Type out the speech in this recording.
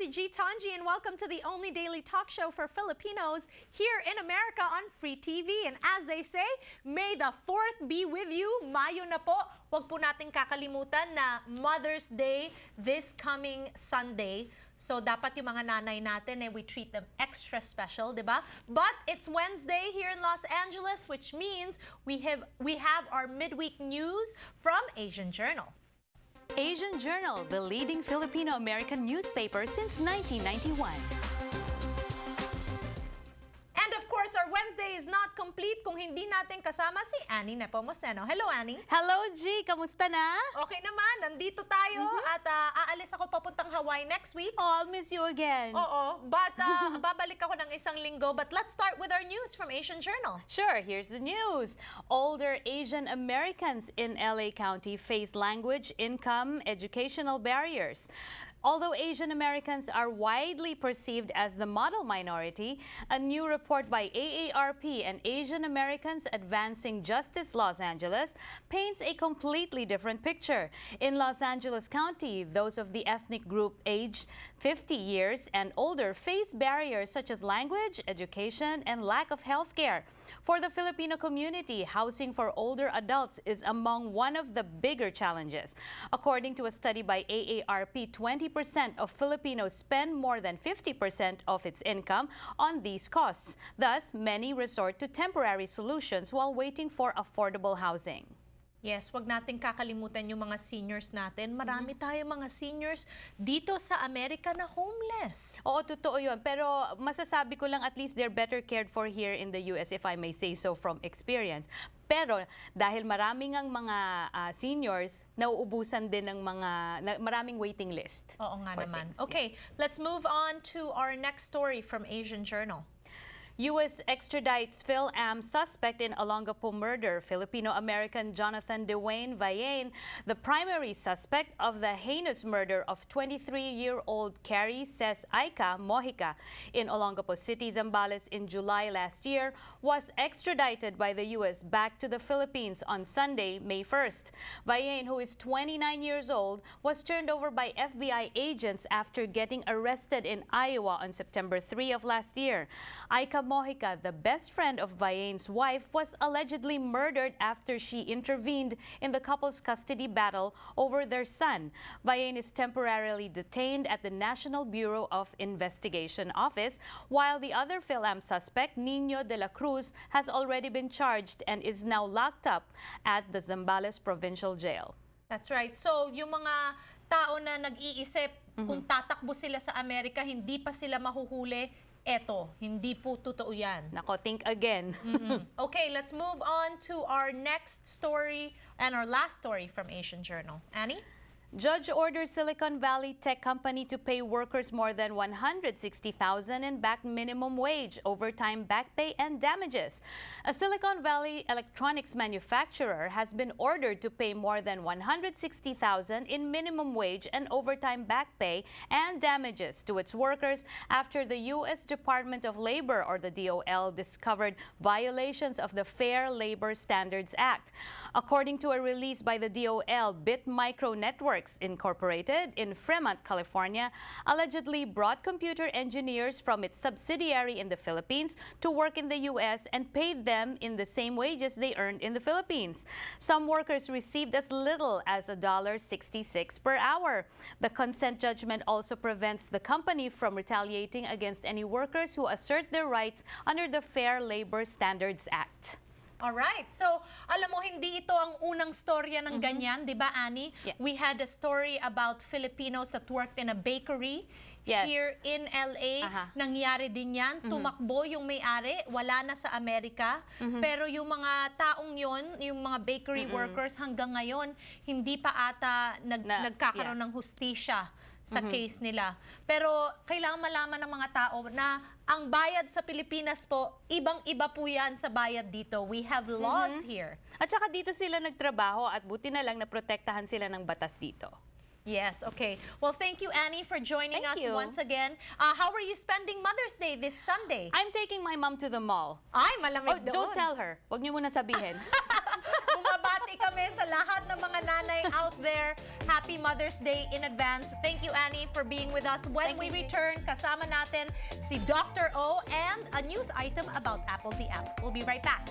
si G. Tanji and welcome to the only daily talk show for Filipinos here in America on Free TV. And as they say, may the 4th be with you. Mayo na po. Huwag po natin kakalimutan na Mother's Day this coming Sunday. So dapat yung mga nanay natin, we treat them extra special, di ba? But it's Wednesday here in Los Angeles, which means we have our midweek news from Asian Journal. Asian Journal, the leading Filipino-American newspaper since 1991. And of course, our Wednesday is not complete kung hindi natin kasama si Annie Nepomuceno. Hello, Annie. Hello, G. Kamusta na? Okay naman. Nandito tayo at aalis ako papuntang Hawaii next week. Oh, I'll miss you again. Oo, but babalik ako ng isang linggo. But let's start with our news from Asian Journal. Sure, here's the news. Older Asian Americans in LA County face language, income, educational barriers. Although Asian Americans are widely perceived as the model minority, a new report by AARP and Asian Americans Advancing Justice Los Angeles paints a completely different picture. In Los Angeles County, those of the ethnic group aged 50 years and older face barriers such as language, education, and lack of health care. For the Filipino community, housing for older adults is among one of the bigger challenges. According to a study by AARP, 20% of Filipinos spend more than 50% of its income on these costs. Thus, many resort to temporary solutions while waiting for affordable housing. Yes, wag natin kakalimutan yung mga seniors natin. Marami tayong mga seniors dito sa Amerika na homeless. Oo, totoo yun. Pero masasabi ko lang at least they're better cared for here in the US, if I may say so from experience. Pero dahil maraming ang mga seniors, nauubusan din ng maraming waiting list. Oo nga naman. Okay, let's move on to our next story from Asian Journal. U.S. extradites FilAm Suspect in Olongapo murder, Filipino-American Jonathan Dwayne Vallain, the primary suspect of the heinous murder of 23-year-old Carrie Aika Mojica in Olongapo City, Zambales in July last year, was extradited by the U.S. back to the Philippines on Sunday, May 1st. Vallain, who is 29 years old, was turned over by FBI agents after getting arrested in Iowa on September 3 of last year. Aika Mojica, the best friend of Vallain's wife, was allegedly murdered after she intervened in the couple's custody battle over their son. Vallain is temporarily detained at the National Bureau of Investigation office, while the other FilAm suspect, Nino de la Cruz, has already been charged and is now locked up at the Zambales Provincial Jail. That's right. So, yung mga tao na nag-iisip kung tatakbo sila sa Amerika, hindi pa sila mahuhuli, eto, hindi po totoo yan. Nako, think again. Okay, let's move on to our next story and our last story from Asian Journal. Annie? Judge orders Silicon Valley tech company to pay workers more than $160,000 in back minimum wage, overtime, back pay, and damages. A Silicon Valley electronics manufacturer has been ordered to pay more than $160,000 in minimum wage and overtime, back pay, and damages to its workers after the U.S. Department of Labor, or the DOL, discovered violations of the Fair Labor Standards Act. According to a release by the DOL, Bit Micro Networks Incorporated in Fremont, California, allegedly brought computer engineers from its subsidiary in the Philippines to work in the U.S. and paid them in the same wages they earned in the Philippines. Some workers received as little as $1.66 per hour. The consent judgment also prevents the company from retaliating against any workers who assert their rights under the Fair Labor Standards Act. Alright, so alam mo, hindi ito ang unang storya ng ganyan, di ba, Annie? Yeah. We had a story about Filipinos that worked in a bakery here in LA. Nangyari din yan, tumakbo yung may-ari, wala na sa Amerika. Pero yung mga taong yon, yung mga bakery workers hanggang ngayon, hindi pa ata nagkakaroon ng hustisya sa case nila. Pero kailangan malaman ng mga tao na ang bayad sa Pilipinas po, ibang-iba po yan sa bayad dito. We have laws here. At saka dito sila nagtrabaho at buti na lang na protektahan sila ng batas dito. Yes, okay. Well, thank you, Annie, for joining us once again. How are you spending Mother's Day this Sunday? I'm taking my mom to the mall. Ay, malamig doon. Don't tell her. Huwag niyo muna sabihin. Bumabati kami sa lahat ng mga nanay out there. Happy happy Mother's Day in advance. Thank you, Annie, for being with us. When we return, kasama natin si Dr. O and a news item about Apple the app. We'll be right back.